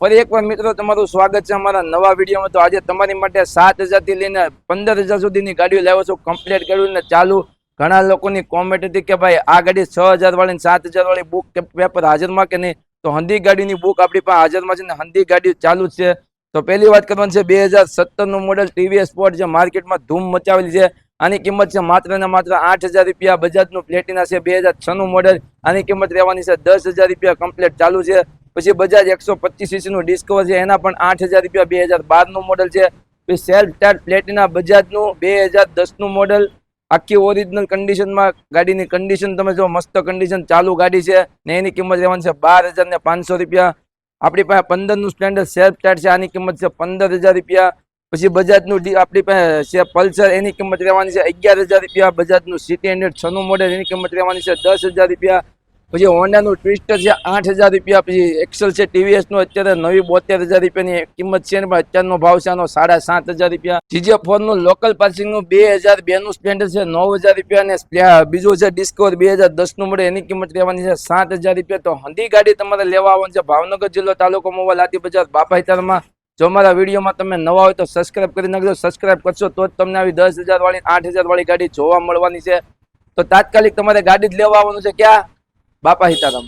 ફરી એકવાર મિત્રો તમારું સ્વાગત છે અમારા નવા વિડીયોમાં। તો આજે તમારી માટે 7,000 થી લઈને 15,000 સુધીની ગાડીઓ લાવ્યો છું, કમ્પ્લીટ કરીને ચાલુ। ઘણા લોકોની કોમેન્ટ હતી કે ભાઈ આ ગાડી 6,000 વાળી 7,000 વાળી બુક પેપર હાજરમાં કે નહીં, તો હંધી ગાડીની બુક આપણી પાસે હાજરમાં છે ને હંધી ગાડીઓ ચાલુ જ છે। તો પહેલી વાત કરવાની છે 2017 નું મોડેલ ટીવીએસ સ્પોર્ટ જે માર્કેટમાં ધૂમ મચાવેલી છે। આની કિંમત છે માત્ર ને માત્ર 8,000 રૂપિયા। બજાજનું પ્લેટિના છે 2006 નું મોડેલ, આની કિંમત રહેવાની છે 10,000 રૂપિયા, કમ્પ્લીટ ચાલુ છે। પછી બજાજ 125 સીસી નું ડિસ્કવર છે, એના પણ 8,000 રૂપિયા, 2012 નું મોડેલ છે। પછી સેલ્ફ સ્ટાર્ટ પ્લેટિના બજાજનું 2010 નું મોડેલ, આખી ઓરિજિનલ કન્ડિશનમાં ગાડીની કન્ડિશન તમે જો મસ્ત કન્ડિશન ચાલુ ગાડી છે ને એની કિંમત રહેવાની છે 12,500 રૂપિયા। આપણી પાસે 15 નું સ્પ્લેન્ડર સેલ્ફ સ્ટાર્ટ છે, આની કિંમત છે 15,000 રૂપિયા। પછી બજાજનું આપણી પાસે છે પલ્સર, એની કિંમત રહેવાની છે 11,000 રૂપિયા। બજાજનું સિટી 100 6 નું મોડેલ, એની કિંમત રહેવાની છે 10,000 રૂપિયા। પછી હોન્ડાનું ટ્વિસ્ટર છે 8,000 રૂપિયા। પછી એક્સેલ છે ટીવીએસ નું, અત્યારે નવી 72,000 રૂપિયાની કિંમત છે ને અત્યારનો ભાવ છે આનો 7,500 રૂપિયા। GJ4 નું લોકલ પાર્સિંગ નું 2002 નું સ્પ્લેન્ડર છે 9,000 રૂપિયા અને બીજું છે ડિસ્કવર 2010 નું મોડેલ, એની કિંમત રહેવાની છે 7,000 રૂપિયા। તો હંધી ગાડી તમારે લેવા આવવાની છે ભાવનગર જિલ્લો, તાલુકો મોવા, લાઠી બજાર, બાપા હિતારમાં। જો અમારા વિડીયોમાં તમે નવા હોય તો સબસ્ક્રાઇબ કરી નાખજો, સબસ્ક્રાઇબ કરશો તો જ તમને આવી 10,000 વાળી 8,000 વાળી ગાડી જોવા મળવાની છે। તો તાત્કાલિક તમારે ગાડી જ લેવા આવવાનું છે, ક્યાં? બાપા હિતારામ।